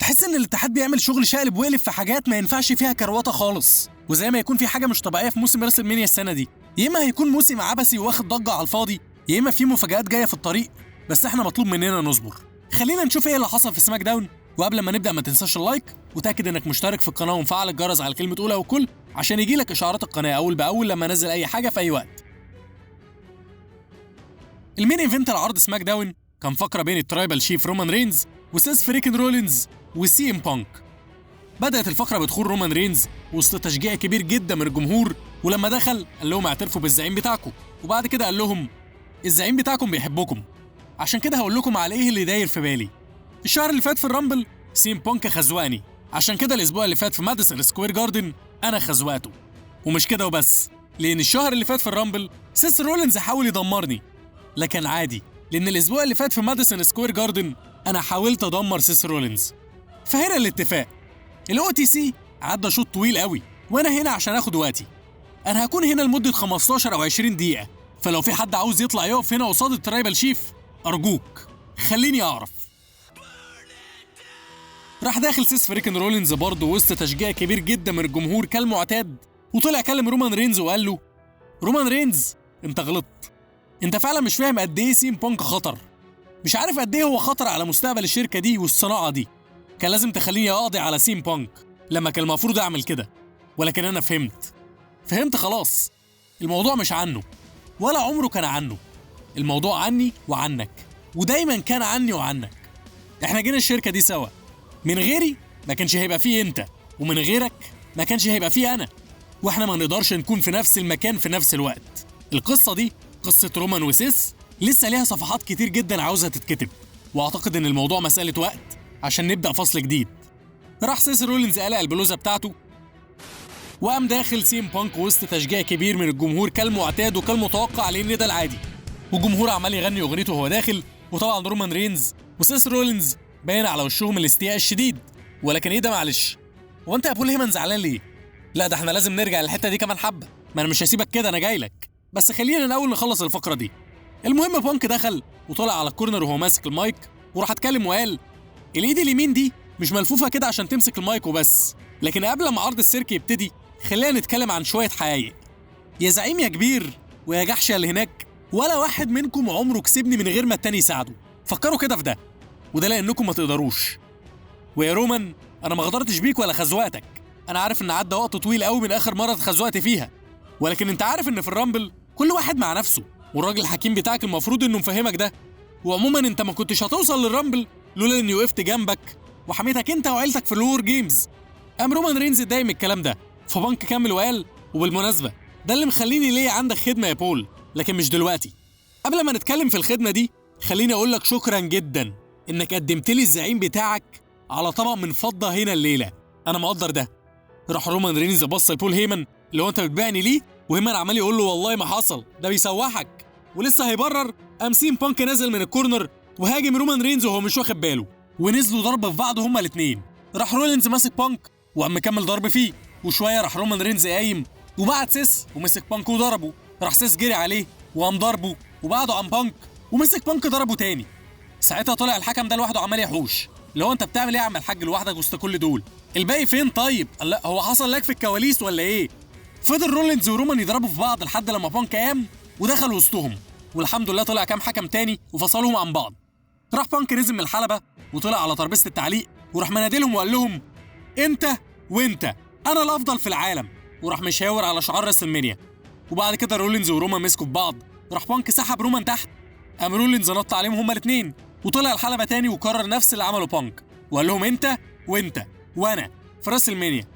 تحس ان الاتحاد بيعمل شغل شقلب وقلب في حاجات ما ينفعش فيها كروته خالص، وزي ما يكون في حاجه مش طبيعيه في موسم راس المنيا السنه دي، يا اما هيكون موسم عبثي واخد ضجه على الفاضي، يا اما في مفاجآت جايه في الطريق، بس احنا مطلوب مننا نصبر. خلينا نشوف ايه اللي حصل في سماك داون، وقبل ما نبدا ما تنساش اللايك وتاكد انك مشترك في القناه ومفعل الجرس على كلمه اولى وكل عشان يجيلك اشعارات القناه اول باول لما انزل اي حاجه في اي وقت. المين ايفنت العرض سماك داون كان فقره بين الترايبال شيف رومان رينز وسيس فريكن رولينز وسي ام بانك. بدأت الفقرة بدخول رومان رينز وسط تشجيع كبير جدا من الجمهور، ولما دخل قال لهم اعترفوا بالزعيم بتاعكم، وبعد كده قال لهم الزعيم بتاعكم بيحبكم، عشان كده هقول لكم على ايه اللي داير في بالي. الشهر اللي فات في الرامبل سي ام بانك خزواني، عشان كده الاسبوع اللي فات في ماديسون سكوير جاردن انا خزواته. ومش كده وبس، لان الشهر اللي فات في الرامبل سيس رولينز حاول يدمرني، لكن عادي لان الاسبوع اللي فات في ماديسون سكوير جاردن انا حاولت ادمر سيس رولينز. فهنا الاتفاق، الاو تي سي عدى شوط طويل قوي، وانا هنا عشان اخد وقتي. انا هكون هنا لمده 15 او 20 دقيقه، فلو في حد عاوز يطلع يقف هنا قصاد الترايبال شيف ارجوك خليني اعرف. راح داخل سيس فريكن رولينز برضه وسط تشجيع كبير جدا من الجمهور كالمعتاد، وطلع كلم رومان رينز وقال له رومان رينز انت غلطت، انت فعلا مش فاهم قد ايه سي ام بانك خطر، مش عارف قد ايه هو خطر على مستقبل الشركه دي والصناعه دي. كان لازم تخليني اقضي على سي ام بانك لما كان المفروض اعمل كده، ولكن انا فهمت خلاص. الموضوع مش عنه ولا عمره كان عنه، الموضوع عني وعنك، ودايما كان عني وعنك. احنا جينا الشركه دي سوا، من غيري ما كانش هيبقى فيه انت، ومن غيرك ما كانش هيبقى فيه انا، واحنا ما نقدرش نكون في نفس المكان في نفس الوقت. القصه دي قصه رومان وسيس لسه ليها صفحات كتير جدا عاوزه تتكتب، واعتقد ان الموضوع مساله وقت عشان نبدا فصل جديد. راح سيس رولينز قلع البلوزه بتاعته وقام داخل سي ام بانك وسط تشجيع كبير من الجمهور كالمعتاد وكالمتوقع، لان ده العادي، والجمهور عمال يغني اغنيته وهو داخل، وطبعا رومان رينز وسيس رولينز باين على وشهم الاستياء الشديد. ولكن ايه ده معلش، هو انت يا بول هيمن زعلان ليه؟ لا ده احنا لازم نرجع للحته دي كمان حبه، ما انا مش هسيبك كده، انا جاي لك، بس خلينا الاول نخلص الفقره دي. المهم بانك دخل وطلع على الكورنر وهو ماسك المايك، وراح اتكلم وقال الايد اليمين دي مش ملفوفه كده عشان تمسك المايك وبس، لكن قبل ما عرض السيرك يبتدي خلينا نتكلم عن شويه حقايق. يا زعيم يا كبير ويا جحش اللي هناك، ولا واحد منكم عمره كسبني من غير ما التاني يساعده، فكروا كده في ده، وده لانكم ما تقدروش. ويا رومان انا ما غدرتش بيك ولا خزواتك، انا عارف ان عدى وقت طويل قوي من اخر مره اتخزوقت فيها، ولكن انت عارف ان في الرامبل كل واحد مع نفسه، والراجل الحكيم بتاعك المفروض انه مفهمك ده. وعموما انت ما كنتش هتوصل للرامبل لولا اني وقفت جنبك وحميتك انت وعيلتك في الور جيمز. قام رومان رينز اتضايق من الكلام ده، فبانك كمل وقال وبالمناسبه ده اللي مخليني ليه عندك خدمه يا بول، لكن مش دلوقتي. قبل ما نتكلم في الخدمه دي خليني اقول لك شكرا جدا انك قدمت لي الزعيم بتاعك على طبق من فضه هنا الليله، انا مقدر ده. راح رومان رينز بص لبول هيمن اللي هو انت بتبيعني ليه، وهيمن عمال يقول له والله ما حصل، ده بيسوحك، ولسه هيبرر قام سي ام بانك نازل من الكورنر وهاجم رومان رينز وهو مش واخد باله، ونزلوا ضرب في بعض هما الاثنين. راح رولينز ماسك بانك وقام مكمل ضرب فيه، وشويه راح رومان رينز قايم وبعت سيس ومسك بانك وضربه، راح سيس جري عليه وقام ضربه، وبعده قام بانك ومسك بانك ضربه تاني. ساعتها طلع الحكم ده لوحده عمال يحوش، اللي هو انت بتعمل ايه يا عم الحاج لوحدك وسط كل دول؟ الباقي فين طيب؟ لا هو حصل لك في الكواليس ولا ايه؟ فضل رولينز ورومان يضربوا في بعض لحد لما بانك قام ودخل وسطهم، والحمد لله طلع كام حكم تاني وفصلهم عن بعض. راح بانك نزل من الحلبة وطلع على ترابيزة التعليق وراح منادلهم وقال لهم انت وانت انا الافضل في العالم، وراح مشاور على شعار راس المنيا. وبعد كده رولينز ورومان مسكوا في بعض، راح بانك سحب رومان تحت، قام رولينز نط عليهم هما الاثنين وطلع الحلبة تاني وكرر نفس اللي عمله بانك وقال لهم انت وانت وانا في راس المنيا.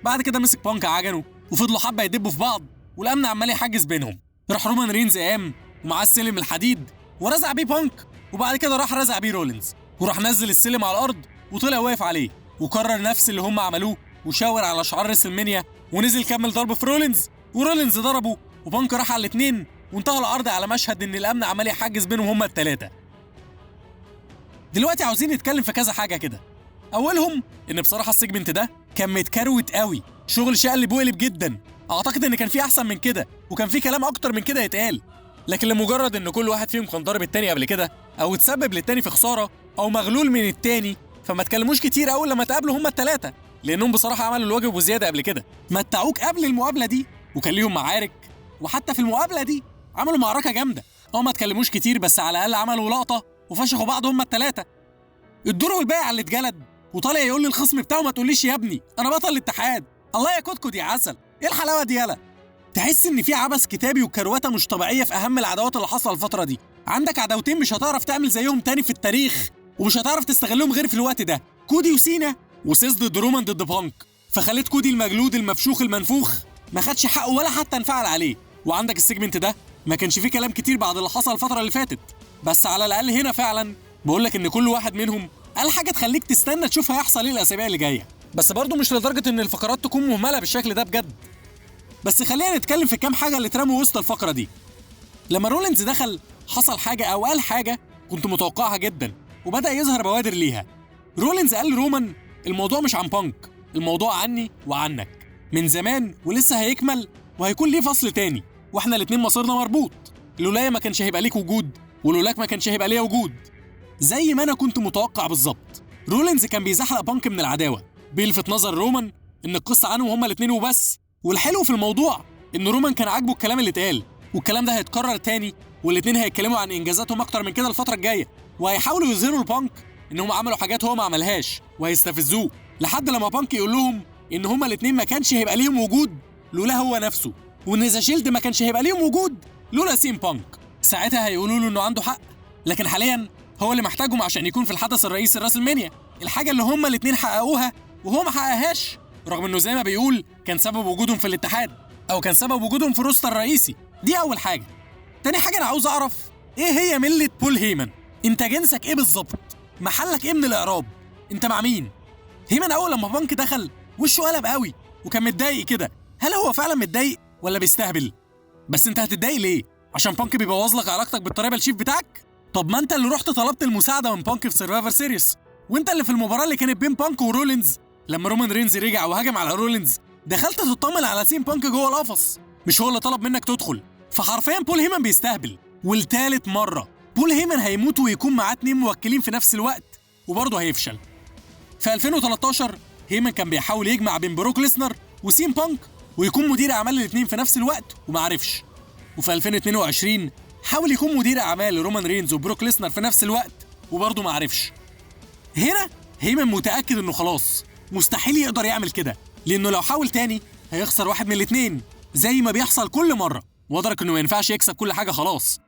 بعد كده مسك بانك عجنه وفضلوا حبه يدبوا في بعض والامن عمال يحجز بينهم. راح رومان رينز قام ومعاه السلم الحديد ورزع بيه بانك، وبعد كده راح رزع بيه رولينز وراح نزل السلم على الارض وطلع واقف عليه وكرر نفس اللي هم عملوه وشاور على شعار راس المنيا ونزل كمل ضرب في رولينز، ورولينز ضربه وبانك راح على الاثنين، وانتهى العرض على مشهد ان الامن عمال يحجز بينهم هم الثلاثه. دلوقتي عاوزين نتكلم في كذا حاجه كده. اولهم ان بصراحه السيجمنت ده كان متكروت قوي، شغل شقلب وقلب جدا، اعتقد ان كان في احسن من كده وكان في كلام اكتر من كده يتقال، لكن لمجرد ان كل واحد فيهم كان ضارب التاني قبل كده او اتسبب للتاني في خساره او مغلول من التاني فما تكلموش كتير اول لما تقابلوا هما الثلاثه، لانهم بصراحه عملوا الواجب وزياده قبل كده، متعوك قبل المقابله دي وكان ليهم معارك، وحتى في المقابله دي عملوا معركه جامده. ما تكلموش كتير بس على الاقل عملوا لقطه وفشخوا بعض هما الثلاثه. الدور والباقي على اللي اتجلد وطالع يقول للخصم بتاعه ما تقوليش يا ابني انا بطل الاتحاد. الله يا كتكوت يا عسل، ايه الحلاوه دي يالا؟ تحس ان في عبث كتابي وكروته مش طبيعيه في اهم العداوات اللي حصل الفتره دي. عندك عداوتين مش هتعرف تعمل زيهم تاني في التاريخ، ومش هتعرف تستغلهم غير في الوقت ده، كودي وسينا، وسيس ضد رومان ضد بانك. فخليت كودي المجلود المفشوخ المنفوخ ما خدش حقه ولا حتى انفعل عليه. وعندك السيجمنت ده ما كانش فيه كلام كتير بعد اللي حصل الفتره اللي فاتت، بس على الاقل هنا فعلا بقول لك ان كل واحد منهم قال حاجه تخليك تستنى تشوف هيحصل ايه الاسابيع اللي جايه. بس برضه مش لدرجه ان الفقرات تكون مهمله بالشكل ده بجد. بس خلينا نتكلم في كام حاجه اللي اترموا وسط الفقره دي. لما رولينز دخل حصل حاجه او قال حاجه كنت متوقعها جدا وبدا يظهر بوادر ليها. رولينز قال لرومان الموضوع مش عن بانك، الموضوع عني وعنك من زمان ولسه هيكمل وهيكون ليه فصل تاني، واحنا الاتنين مصيرنا مربوط. لولايا ما كانش هيبقى ليك وجود، ولولاك ما كانش هيبقى ليا وجود. زي ما انا كنت متوقع بالظبط. رولينز كان بيزحلق بانك من العداوه، بيلفت نظر رومان ان القصه عنهم هما الاتنين وبس. والحلو في الموضوع ان رومان كان عاجبه الكلام اللي اتقال، والكلام ده هيتكرر تاني، والاتنين هيتكلموا عن انجازاتهم اكتر من كده الفتره الجايه، وهيحاولوا يظهروا لبانك ان هم عملوا حاجات هو ما عملهاش وهيستفزوه، لحد لما بانك يقول لهم ان هما الاتنين ما كانش هيبقى ليهم وجود لولا هو نفسه، وان ذا شيلد ما كانش هيبقى ليهم وجود لولا سيم بانك. ساعتها هيقولوا له انه عنده حق، لكن حاليا هو اللي محتاجهم عشان يكون في الحدث الرئيسي الراسلمانيا، الحاجه اللي هما الاتنين حققوها وهو ما حققهاش، رغم انه زي ما بيقول كان سبب وجودهم في الاتحاد او كان سبب وجودهم في الروستر الرئيسي. دي اول حاجه. تاني حاجه انا عاوز اعرف ايه هي مله بول هيمن؟ انت جنسك ايه بالظبط؟ محلك ايه من الاعراب؟ انت مع مين؟ هيمن اول لما بانك دخل وشه قلب قوي وكان متضايق كده. هل هو فعلا متضايق ولا بيستهبل؟ بس انت هتتضايق ليه؟ عشان بانك بيبوظ لك علاقتك بالطريقه الشيف بتاعك؟ طب ما انت اللي رحت طلبت المساعده من بانك في سرفايفر سيريس، وانت اللي في المباراه اللي كانت بين بانك ورولينز لما رومان رينز رجع وهجم على رولينز دخلت تطمن على سيم بانك جوه القفص، مش هو اللي طلب منك تدخل. فحرفيا بول هيمن بيستهبل. والتالت مره بول هيمن هيموت ويكون معاه 2 موكلين في نفس الوقت وبرضه هيفشل. في 2013 هيمن كان بيحاول يجمع بين بروك ليسنر وسيم بانك ويكون مدير اعمال الاثنين في نفس الوقت ومعرفش. وفي 2022 حاول يكون مدير اعمال رومان رينز وبروك ليسنر في نفس الوقت وبرضه معرفش. هنا هيمن متاكد انه خلاص مستحيل يقدر يعمل كده، لانه لو حاول تاني هيخسر واحد من الاثنين زي ما بيحصل كل مره، وادرك انه ما ينفعش يكسب كل حاجه خلاص.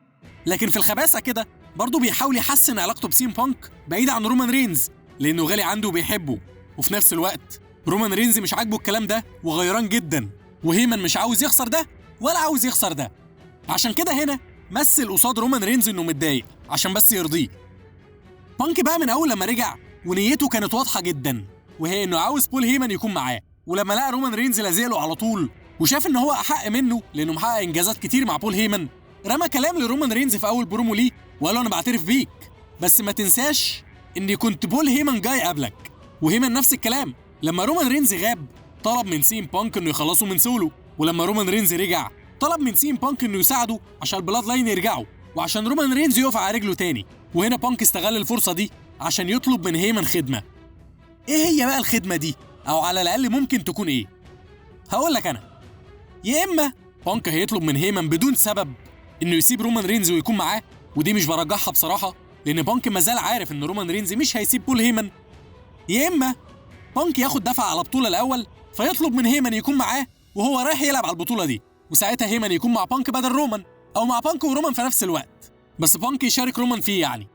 لكن في الخباثه كده برضه بيحاول يحسن علاقته بسيم بانك بعيد عن رومان رينز لانه غالي عنده وبيحبه، وفي نفس الوقت رومان رينز مش عاجبه الكلام ده وغيران جدا، وهيمن مش عاوز يخسر ده ولا عاوز يخسر ده. عشان كده هنا مثل قصاد رومان رينز انه متضايق عشان بس يرضيه. بانك بقى من اول لما رجع ونيته كانت واضحه جدا، وهي انه عاوز بول هيمن يكون معاه. ولما لقى رومان رينز لازقله على طول وشاف ان هو احق منه لانه محقق انجازات كتير مع بول هيمن، رمى كلام لرومان رينز في اول برومو ليه وقال له انا بعترف بيك، بس ما تنساش اني كنت بول هيمن جاي قبلك. وهيمن نفس الكلام لما رومان رينز غاب طلب من سيم بانك انه يخلصه من سولو، ولما رومان رينز رجع طلب من سيم بانك انه يساعده عشان البلاد لاين يرجعوا وعشان رومان رينز يقف على رجله تاني. وهنا بانك استغل الفرصه دي عشان يطلب من هيمن خدمه. ايه هي بقى الخدمه دي؟ او على الاقل ممكن تكون ايه؟ هقول لك انا. يا اما بانك هيطلب من هيمن بدون سبب انه يسيب رومان رينز ويكون معاه، ودي مش برجحها بصراحه لان بانك مازال عارف ان رومان رينز مش هيسيب بول هيمن. يا اما بانك ياخد دفع على بطوله الاول فيطلب من هيمن يكون معاه وهو رايح يلعب على البطوله دي، وساعتها هيمن يكون مع بانك بدل رومان، او مع بانك ورومان في نفس الوقت بس بانك يشارك رومان فيه يعني.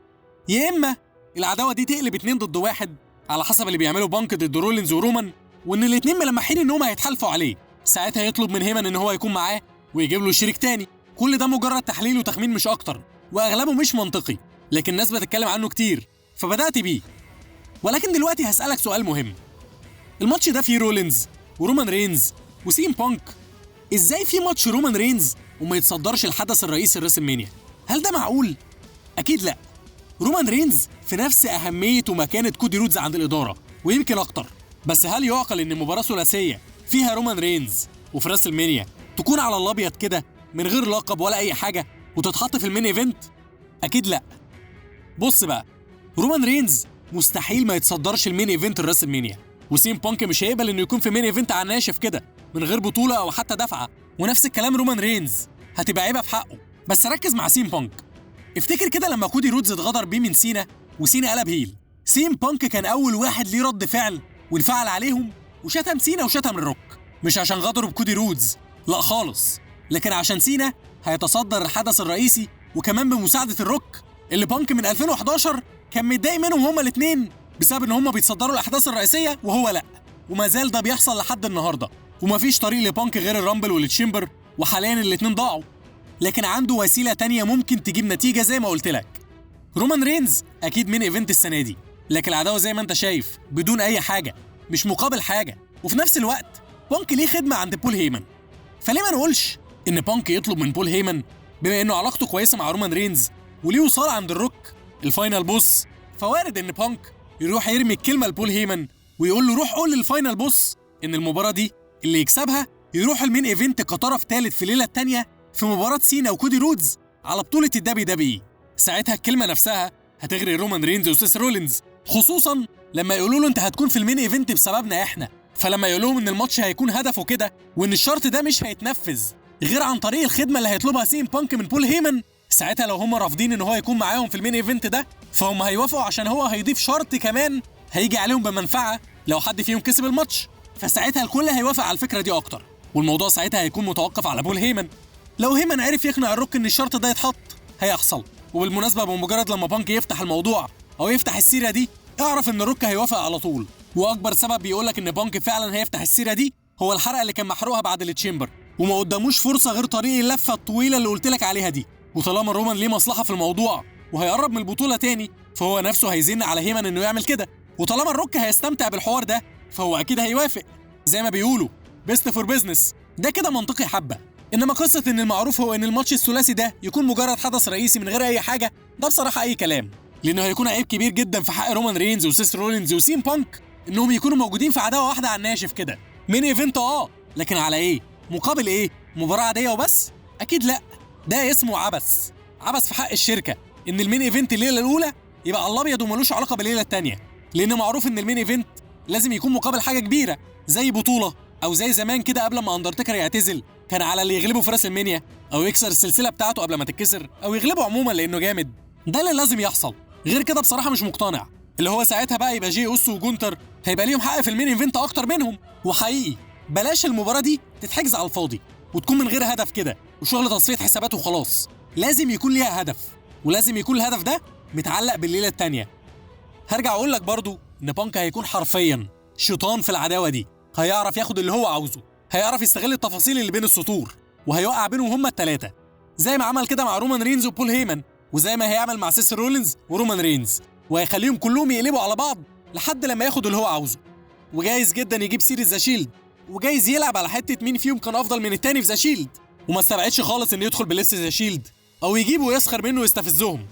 يا اما العداوه دي تقلب 2 ضد 1 على حسب اللي بيعمله بانك ضد رولينز ورومان، وان الاثنين ملمحين ان هم هيتحالفوا عليه. ساعتها يطلب من هيمن ان هو يكون معاه ويجيب له شريك تاني. كل ده مجرد تحليل وتخمين مش اكتر، واغلبه مش منطقي لكن الناس بتتكلم عنه كتير فبدات بيه. ولكن دلوقتي هسالك سؤال مهم. الماتش ده فيه رولينز ورومان رينز وسيم بانك، ازاي في ماتش رومان رينز وما يتصدرش الحدث الرئيسي الراسلمانيا؟ هل ده معقول؟ اكيد لا. رومان رينز في نفس اهميه ومكانه كودي رودز عند الاداره ويمكن اكتر، بس هل يعقل ان مباراه ثلاثيه فيها رومان رينز وفي راسلمانيا تكون على الابيض كده من غير لقب ولا اي حاجه وتتحط في المين ايفنت؟ اكيد لا. بص بقى، رومان رينز مستحيل ما يتصدرش المين ايفنت الراس المانيا، وسيم بانك مش هيقبل انه يكون في مين ايفنت على ناشف كده من غير بطوله او حتى دفعه. ونفس الكلام رومان رينز، هتبقى عيبه في حقه. بس ركز مع سيم بانك. افتكر كده لما كودي رودز اتغدر بيه من سينا وسينا قلب هيل، سيم بانك كان اول واحد ليه رد فعل وانفعل عليهم وشتم سينا وشتم الروك، مش عشان غدروا بكودي رودز، لا خالص، لكن عشان سينا هيتصدر الحدث الرئيسي، وكمان بمساعده الروك اللي بانك من 2011 كان متضايق منهم هما الاثنين بسبب ان هما بيتصدروا الاحداث الرئيسيه وهو لا. وما زال ده بيحصل لحد النهارده، ومفيش طريق لبانك غير الرامبل والتشامبر، وحاليا الاثنين ضاعوا. لكن عنده وسيله تانية ممكن تجيب نتيجه زي ما قلت لك. رومان رينز اكيد مين ايفنت السنه دي، لكن العداوه زي ما انت شايف بدون اي حاجه، مش مقابل حاجه. وفي نفس الوقت بانك ليه خدمه عند بول هيمن، فليه ما نقولش ان بانك يطلب من بول هيمن بما انه علاقته كويسه مع رومان رينز وليه وصال عند الروك الفاينل بوس، فوارد ان بانك يروح يرمي الكلمه لبول هيمن ويقول له روح قول للفاينل بوس ان المباراه دي اللي يكسبها يروح المين ايفنت كطرف ثالث في الليله الثانيه في مباراه سينا وكودي رودز على بطوله الدبليو دبليو اي. ساعتها الكلمه نفسها هتغري رومان رينز وسيس رولينز، خصوصا لما يقولوا له انت هتكون في المين ايفنت بسببنا احنا. فلما يقول لهم ان الماتش هيكون هدفه كده وان الشرط ده مش هيتنفذ غير عن طريق الخدمه اللي هيطلبها سيم بانك من بول هيمن، ساعتها لو هم رافضين ان هو يكون معاهم في المين ايفنت ده فهم هيوافقوا عشان هو هيضيف شرط كمان هيجي عليهم بمنفعه لو حد فيهم كسب الماتش. فساعتها الكل هيوافق على الفكره دي اكتر، والموضوع ساعتها هيكون متوقف على بول هيمن. لو هيمن عرف يقنع الروك ان الشرط ده يتحط هيحصل. وبالمناسبه بمجرد لما بانك يفتح الموضوع او يفتح السيره دي اعرف ان الروك هيوافق على طول. واكبر سبب بيقولك ان بانك فعلا هيفتح السيره دي هو الحلقه اللي كان محروقها بعد التشامبر، وما قداموش فرصه غير طريق اللفه الطويله اللي قلت لك عليها دي. وطالما رومان ليه مصلحه في الموضوع وهيقرب من البطوله تاني فهو نفسه هيزن على هيمن انه يعمل كده. وطالما الروك هيستمتع بالحوار ده فهو اكيد هيوافق. زي ما بيقولوا بيست فور بيزنس، ده كده منطقي حبه. انما قصه ان المعروف هو ان الماتش الثلاثي ده يكون مجرد حدث رئيسي من غير اي حاجه، ده بصراحه اي كلام، لانه هيكون عيب كبير جدا في حق رومان رينز وسيس رولينز وسيم بانك انهم يكونوا موجودين في عداوه واحده على الناشف كده. مين ايفنت لكن على ايه؟ مقابل ايه؟ مباراه عاديه وبس؟ اكيد لا، ده اسمه عبث. عبث في حق الشركه ان المين ايفنت الليله الاولى يبقى على الابيض ومالوش علاقه بالليله الثانيه، لان معروف ان المين ايفنت لازم يكون مقابل حاجه كبيره زي بطوله، او زي زمان كده قبل ما اندرتيكر يعتزل كان على اللي يغلبه في راس المنيا او يكسر السلسله بتاعته قبل ما تتكسر او يغلبه عموما لانه جامد. ده اللي لازم يحصل، غير كده بصراحه مش مقتنع. اللي هو ساعتها بقى يبقى جي اوسو وجونتر هيبقى ليهم حق في المين ايفنت اكتر منهم. وحقيقي بلاش المباراه دي تتحجز على الفاضي وتكون من غير هدف كده وشغل تصفيه حسابات وخلاص. لازم يكون ليها هدف، ولازم يكون الهدف ده متعلق بالليله الثانيه. هرجع اقول لك برضو ان بانك هيكون حرفيا شيطان في العداوه دي، هيعرف ياخد اللي هو عاوزه، هيعرف يستغل التفاصيل اللي بين السطور وهيوقع بينهم هما الثلاثه زي ما عمل كده مع رومان رينز وبول هيمن، وزي ما هيعمل مع سيس رولينز ورومان رينز، وهيخليهم كلهم يقلبوا على بعض لحد لما ياخد اللي هو عاوزه. وجايز جدا يجيب سيريز ذا شيلد، وجايز يلعب على حته مين فيهم كان افضل من التاني في ذا شيلد، وما استبعدش خالص انه يدخل بلبس ذا شيلد او يجيبه ويسخر منه ويستفزهم.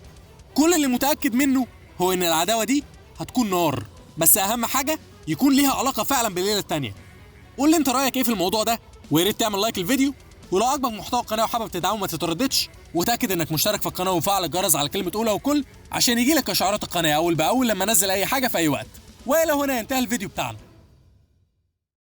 كل اللي متاكد منه هو ان العداوه دي هتكون نار، بس اهم حاجه يكون ليها علاقه فعلا بالليله الثانيه. قول لي انت رايك ايه في الموضوع ده، ويا ريت تعمل لايك للفيديو، ولو عجبك محتوى القناه وحابب تدعمه ما تترددش، وتاكد انك مشترك في القناه وفعل الجرس على كلمه اولى وكل عشان يجيلك اشعارات القناه اول باول لما انزل اي حاجه في اي وقت. والى هنا ينتهي الفيديو بتاعنا.